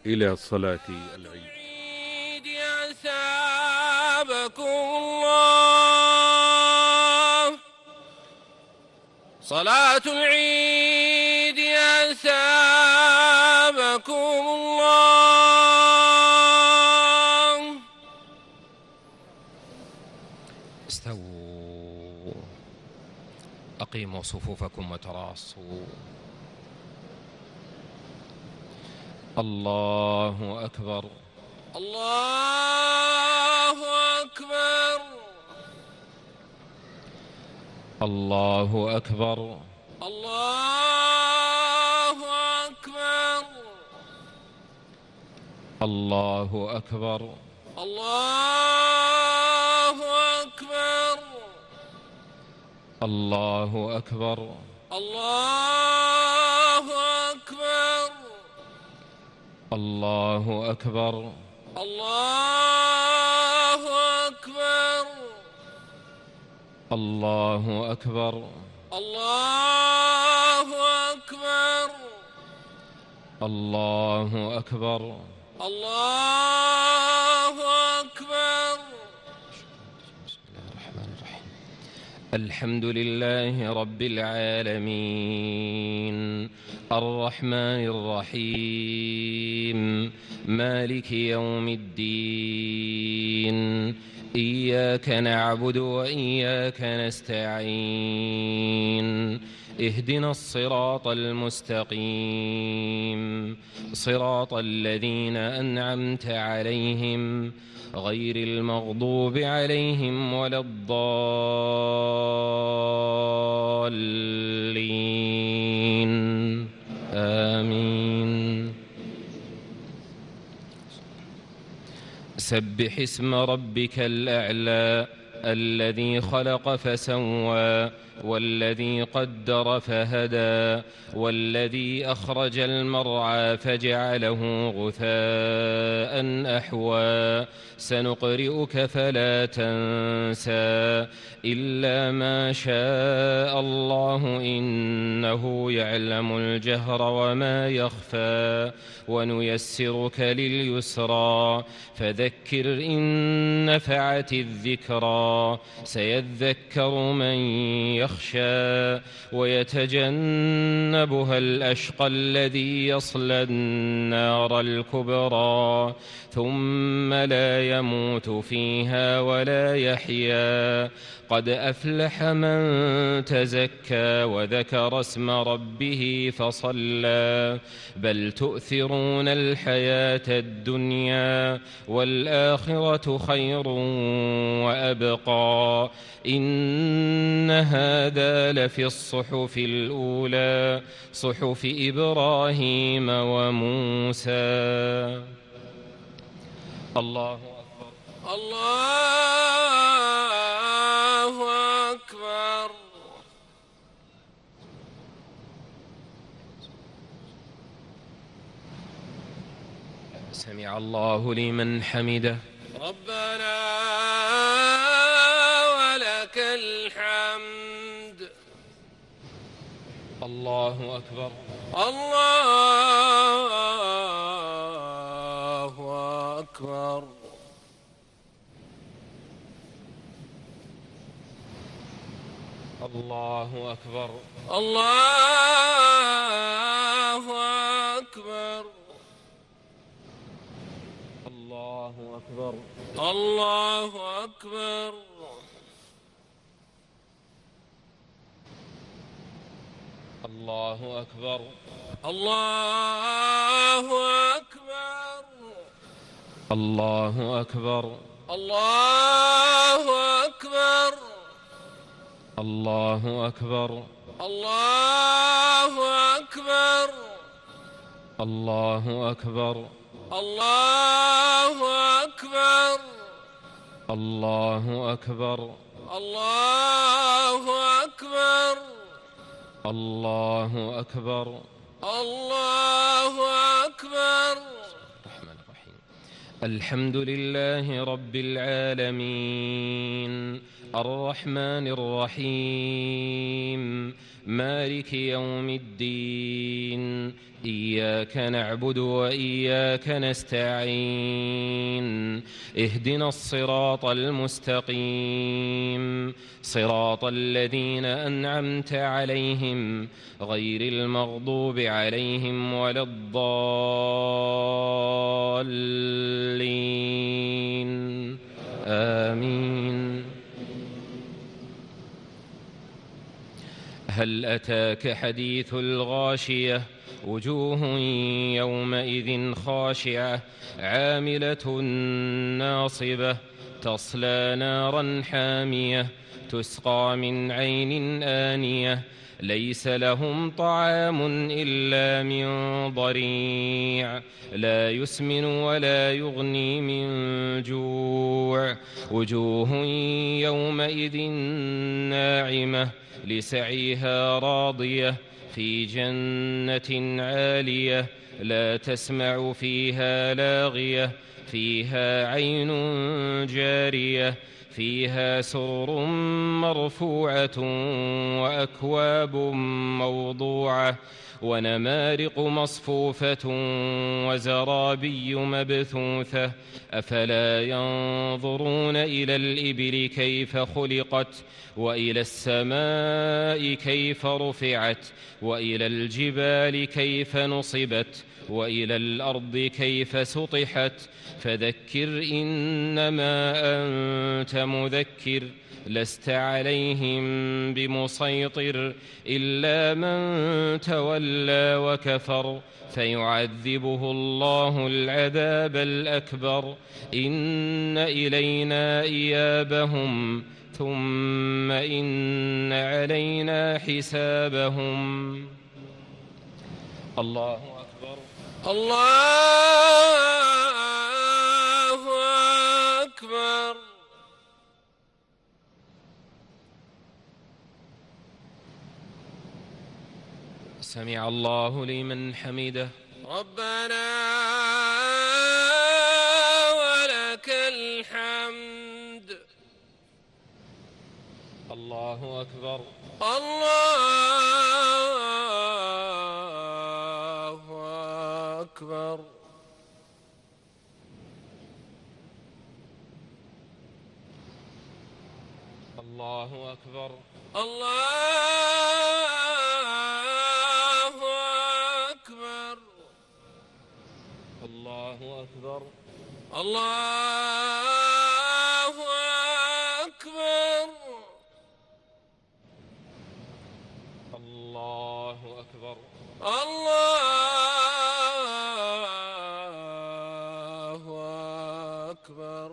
إلى صلاة العيد. أثابكم الله. صلاة العيد أثابكم الله. استووا، أقيموا صفوفكم وتراصوا. الله أكبر. الله أكبر. الله أكبر. الله أكبر. الله أكبر. الله أكبر. الله أكبر. الله أكبر. الله أكبر. الله أكبر. الله أكبر. الله أكبر. الله أكبر. الله أكبر. بسم الله الرحمن الرحيم. الحمد لله رب العالمين، الرحمن الرحيم، مالك يوم الدين. إياك نعبد وإياك نستعين. اهدنا الصراط المستقيم، صراط الذين أنعمت عليهم غير المغضوب عليهم ولا الضالين. آمين. سبح اسم ربك الأعلى الذي خلق فسوى والذي قدر فهدى والذي أخرج المرعى فجعله غثاء أحوى. سنقرئك فلا تنسى إلا ما شاء الله إنه يعلم الجهر وما يخفى. ونيسرك لليسرى فذكر إن نفعت الذكرى. سيذكر من يخشى ويتجنبها الأشقى الذي يصلى النار الكبرى ثم لا يموت فيها ولا يحيا. قد أفلح من تزكى وذكر اسم ربه فصلى. بل تؤثرون الحياة الدنيا والآخرة خير وأبقى. إن هذا لفي الصحف الأولى صحف إبراهيم وموسى. الله أكبر. الله أكبر. سمع الله لمن حمده. ربنا ولك الحمد. الله أكبر. الله أكبر. الله أكبر. الله أكبر. الله أكبر. الله أكبر. الله أكبر. الله أكبر. الله أكبر. الله أكبر. الله أكبر. الله أكبر. الله أكبر. الله أكبر. الله أكبر. الله أكبر. الله أكبر. الله أكبر. الرحمن الرحيم. الحمد لله رب العالمين، الرحمن الرحيم، مالك يوم الدين. إياك نعبد وإياك نستعين اهدنا الصراط المستقيم صراط الذين أنعمت عليهم غير المغضوب عليهم ولا الضالين آمين. هل أتاك حديث الغاشية وجوه يومئذ خاشعة عاملة ناصبة تصلى نارا حامية تسقى من عين آنية ليس لهم طعام إلا من ضريع لا يسمن ولا يغني من جوع وجوه يومئذ ناعمة لسعيها راضية في جنة عالية لا تسمع فيها لاغية فيها عين جارية فيها سرر مرفوعة وأكواب موضوعة ونمارق مصفوفة وزرابي مبثوثة أفلا ينظرون إلى الإبل كيف خلقت وإلى السماء كيف رفعت وإلى الجبال كيف نصبت وإلى الأرض كيف سطحت فذكر إنما أنت مذكر لست عليهم بمسيطر إلا من تولى وكفر فيعذبه الله العذاب الأكبر إن إلينا إيابهم ثم إن علينا حسابهم. الله أكبر. الله أكبر. سمع الله لمن حمده. ربنا ولك الحمد. الله أكبر. الله أكبر. الله أكبر. الله أكبر. الله أكبر. الله أكبر. الله أكبر. الله أكبر.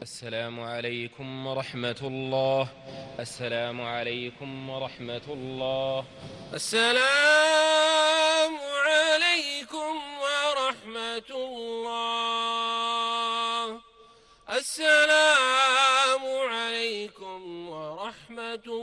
السلام عليكم ورحمة الله. السلام عليكم ورحمة الله. السلام عليكم ورحمة الله. السلام عليكم ورحمة الله.